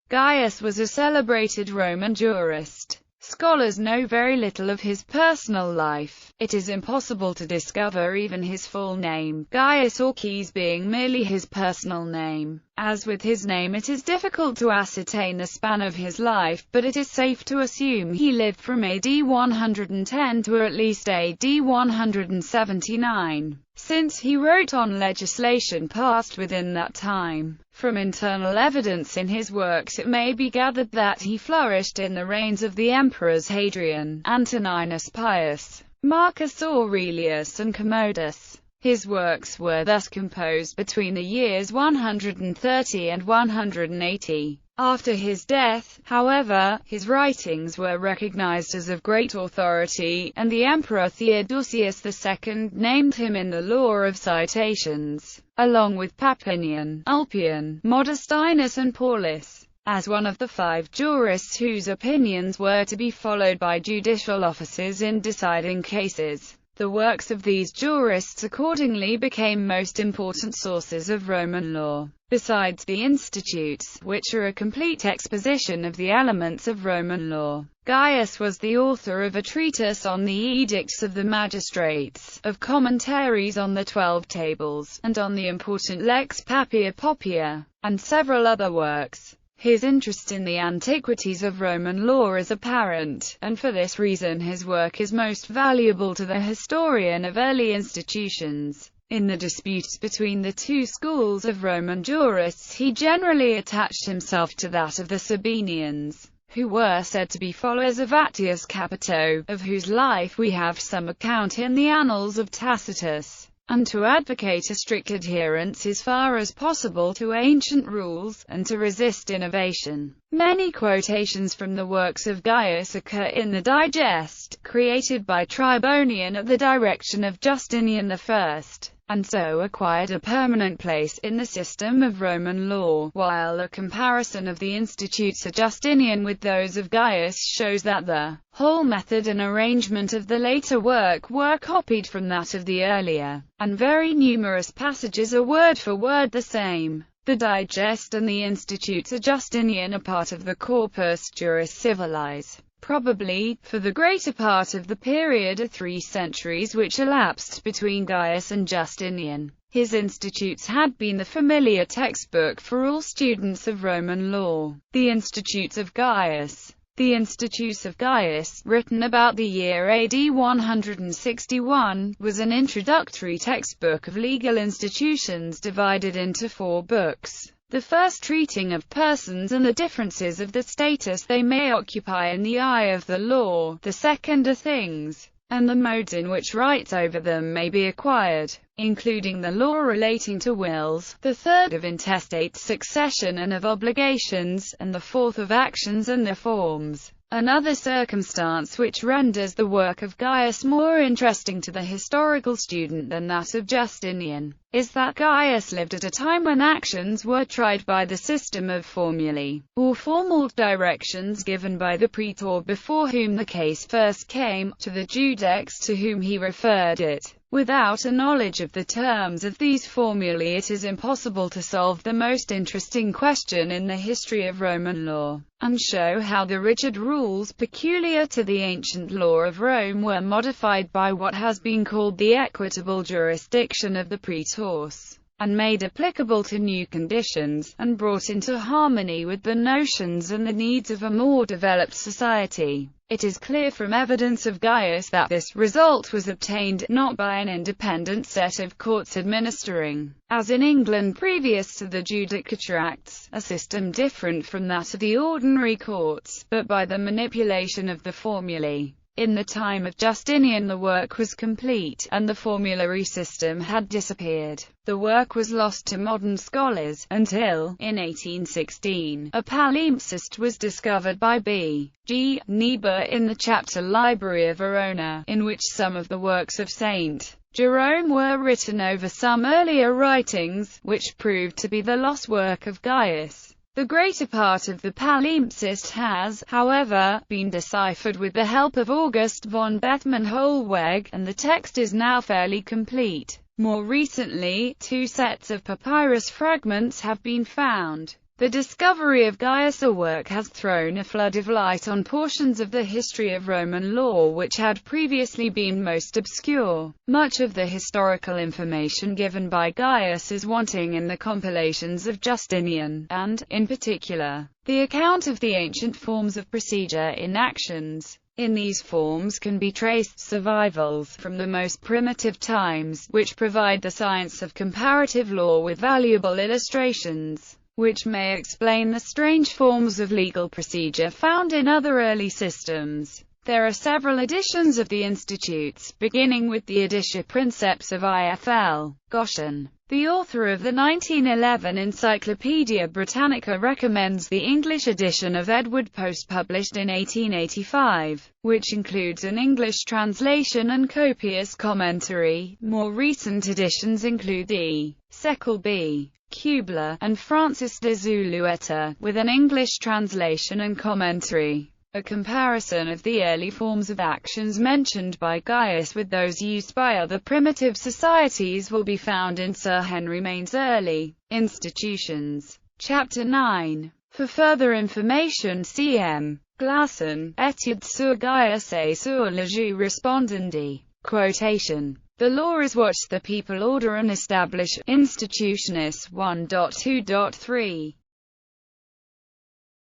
Gaius was a celebrated Roman jurist. Scholars know very little of his personal life. It is impossible to discover even his full name, Gaius or Keys being merely his personal name. As with his name, it is difficult to ascertain the span of his life, but it is safe to assume he lived from AD 110 to at least AD 179, since he wrote on legislation passed within that time. From internal evidence in his works it may be gathered that he flourished in the reigns of the emperors Hadrian, Antoninus Pius, Marcus Aurelius and Commodus. His works were thus composed between the years 130 and 180. After his death, however, his writings were recognized as of great authority, and the Emperor Theodosius II named him in the Law of Citations, along with Papinian, Ulpian, Modestinus and Paulus, as one of the 5 jurists whose opinions were to be followed by judicial officers in deciding cases. The works of these jurists accordingly became most important sources of Roman law. Besides the Institutes, which are a complete exposition of the elements of Roman law, Gaius was the author of a treatise on the edicts of the magistrates, of commentaries on the 12 tables, and on the important Lex Papia Poppaea, and several other works. His interest in the antiquities of Roman law is apparent, and for this reason his work is most valuable to the historian of early institutions. In the disputes between the 2 schools of Roman jurists, he generally attached himself to that of the Sabinians, who were said to be followers of Attius Capito, of whose life we have some account in the Annals of Tacitus, and to advocate a strict adherence as far as possible to ancient rules, and to resist innovation. Many quotations from the works of Gaius occur in the Digest, created by Tribonian at the direction of Justinian I, and so acquired a permanent place in the system of Roman law, while a comparison of the Institutes of Justinian with those of Gaius shows that the whole method and arrangement of the later work were copied from that of the earlier, and very numerous passages are word for word the same. The Digest and the Institutes of Justinian are part of the Corpus Juris Civilis. Probably, for the greater part of the period of 3 centuries which elapsed between Gaius and Justinian, his Institutes had been the familiar textbook for all students of Roman law. The Institutes of Gaius. The Institutes of Gaius, written about the year AD 161, was an introductory textbook of legal institutions divided into 4 books. The first treating of persons and the differences of the status they may occupy in the eye of the law, the second of things, and the modes in which rights over them may be acquired, including the law relating to wills, the third of intestate succession and of obligations, and the fourth of actions and their forms. Another circumstance which renders the work of Gaius more interesting to the historical student than that of Justinian, is that Gaius lived at a time when actions were tried by the system of formulae, or formal directions given by the praetor before whom the case first came, to the judex to whom he referred it. Without a knowledge of the terms of these formulae it is impossible to solve the most interesting question in the history of Roman law, and show how the rigid rules peculiar to the ancient law of Rome were modified by what has been called the equitable jurisdiction of the praetors, and made applicable to new conditions, and brought into harmony with the notions and the needs of a more developed society. It is clear from evidence of Gaius that this result was obtained not by an independent set of courts administering, as in England previous to the Judicature Acts, a system different from that of the ordinary courts, but by the manipulation of the formulae. In the time of Justinian the work was complete, and the formulary system had disappeared. The work was lost to modern scholars, until, in 1816, a palimpsest was discovered by B. G. Niebuhr in the chapter library of Verona, in which some of the works of St. Jerome were written over some earlier writings, which proved to be the lost work of Gaius. The greater part of the palimpsest has, however, been deciphered with the help of August von Bethmann-Hollweg, and the text is now fairly complete. More recently, 2 sets of papyrus fragments have been found. The discovery of Gaius' work has thrown a flood of light on portions of the history of Roman law which had previously been most obscure. Much of the historical information given by Gaius is wanting in the compilations of Justinian, and, in particular, the account of the ancient forms of procedure in actions. In these forms can be traced survivals from the most primitive times, which provide the science of comparative law with valuable illustrations, which may explain the strange forms of legal procedure found in other early systems. There are several editions of the Institutes, beginning with the Editia Princeps of IFL. Goshen, the author of the 1911 Encyclopaedia Britannica, recommends the English edition of Edward Post published in 1885, which includes an English translation and copious commentary. More recent editions include E. Seckel B. Kubler, and Francis de Zulueta, with an English translation and commentary. A comparison of the early forms of actions mentioned by Gaius with those used by other primitive societies will be found in Sir Henry Maine's Early Institutions, Chapter 9. For further information see M. Glasson, Études sur Gaius et sur le jus respondendi. Quotation. The law is what the people order and establish. Institutionis 1.2.3.